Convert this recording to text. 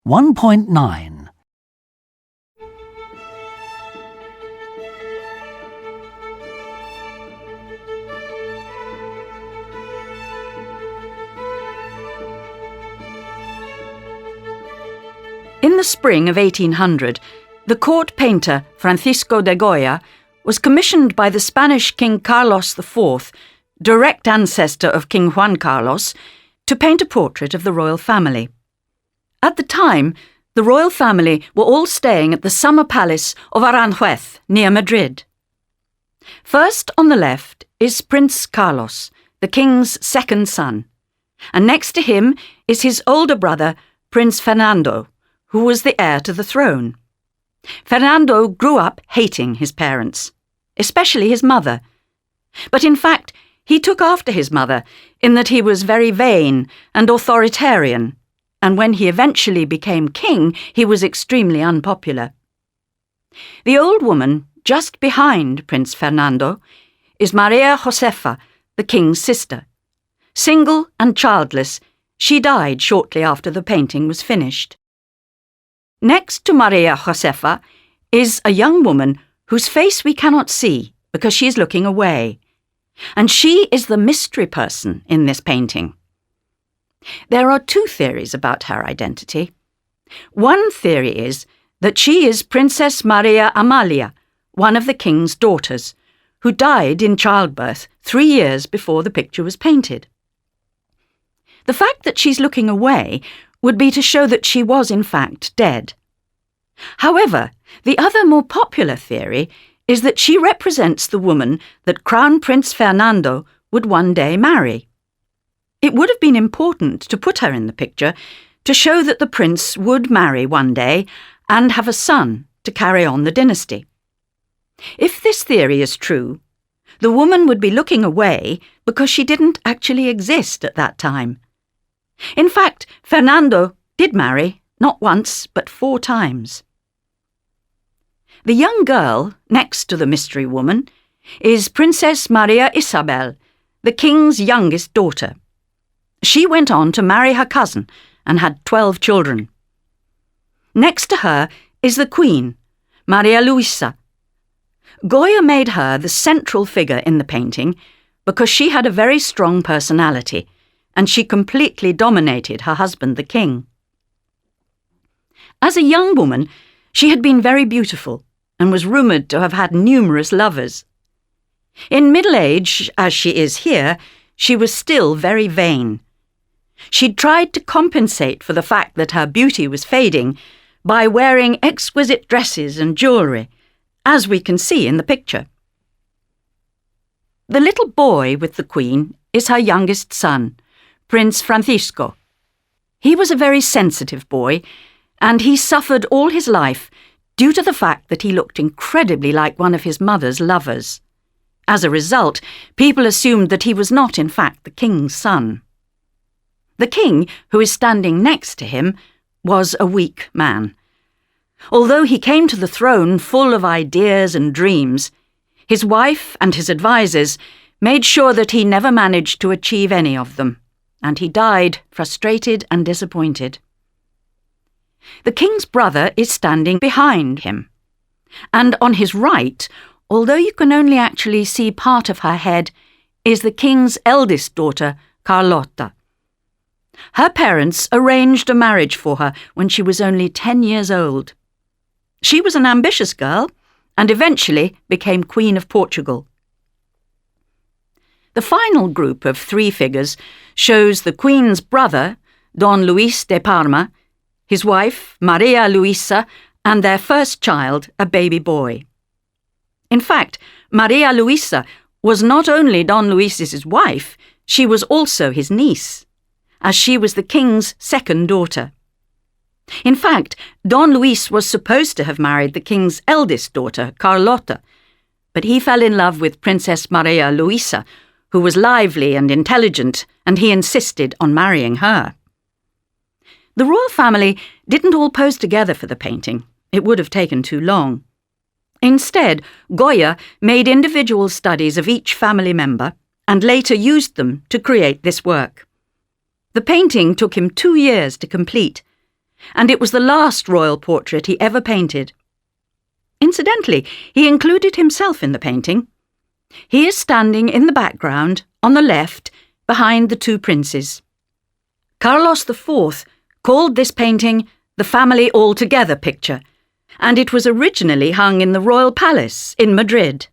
1.9. In the spring of 1800, the court painter Francisco de Goya was commissioned by the Spanish King Carlos IV, direct ancestor of King Juan Carlos, to paint a portrait of the royal family. At the time, the royal family were all staying at the summer palace of Aranjuez, near Madrid. First on the left is Prince Carlos, the king's second son, and next to him is his older brother, Prince Fernando, who was the heir to the throne. Fernando grew up hating his parents, especially his mother. But in fact, he took after his mother in that he was very vain and authoritarian, and when he eventually became king, he was extremely unpopular. The old woman just behind Prince Fernando is Maria Josefa, the king's sister. Single and childless, she died shortly after the painting was finished. Next to Maria Josefa is a young woman whose face we cannot see because she is looking away, and she is the mystery person in this painting. There are two theories about her identity. One theory is that she is Princess Maria Amalia, one of the king's daughters, who died in childbirth 3 years before the picture was painted. The fact that she's looking away would be to show that she was in fact dead. However, the other more popular theory is that she represents the woman that Crown Prince Fernando would one day marry. It would have been important to put her in the picture to show that the prince would marry one day and have a son to carry on the dynasty. If this theory is true, the woman would be looking away because she didn't actually exist at that time. In fact, Fernando did marry, not once, but 4 times. The young girl, next to the mystery woman, is Princess Maria Isabel, the king's youngest daughter. She went on to marry her cousin and had 12 children. Next to her is the Queen, Maria Luisa. Goya made her the central figure in the painting because she had a very strong personality, and she completely dominated her husband, the king. As a young woman, she had been very beautiful and was rumoured to have had numerous lovers. In middle age, as she is here, she was still very vain. She'd tried to compensate for the fact that her beauty was fading by wearing exquisite dresses and jewellery, as we can see in the picture. The little boy with the Queen is her youngest son, Prince Francisco. He was a very sensitive boy, and he suffered all his life due to the fact that he looked incredibly like one of his mother's lovers. As a result, people assumed that he was not, in fact, the king's son. The king, who is standing next to him, was a weak man. Although he came to the throne full of ideas and dreams, his wife and his advisers made sure that he never managed to achieve any of them, and he died frustrated and disappointed. The king's brother is standing behind him, and on his right, although you can only actually see part of her head, is the king's eldest daughter, Carlota. Her parents arranged a marriage for her when she was only 10 years old. She was an ambitious girl and eventually became Queen of Portugal. The final group of 3 figures shows the Queen's brother, Don Luis de Parma, his wife, Maria Luisa, and their first child, a baby boy. In fact, Maria Luisa was not only Don Luis's wife, she was also his niece, as she was the king's second daughter. In fact, Don Luis was supposed to have married the king's eldest daughter, Carlota, but he fell in love with Princess Maria Luisa, who was lively and intelligent, and he insisted on marrying her. The royal family didn't all pose together for the painting. It would have taken too long. Instead, Goya made individual studies of each family member and later used them to create this work. The painting took him 2 years to complete, and it was the last royal portrait he ever painted. Incidentally, he included himself in the painting. He is standing in the background, on the left, behind the two princes. Carlos IV called this painting the family all-together picture, and it was originally hung in the royal palace in Madrid.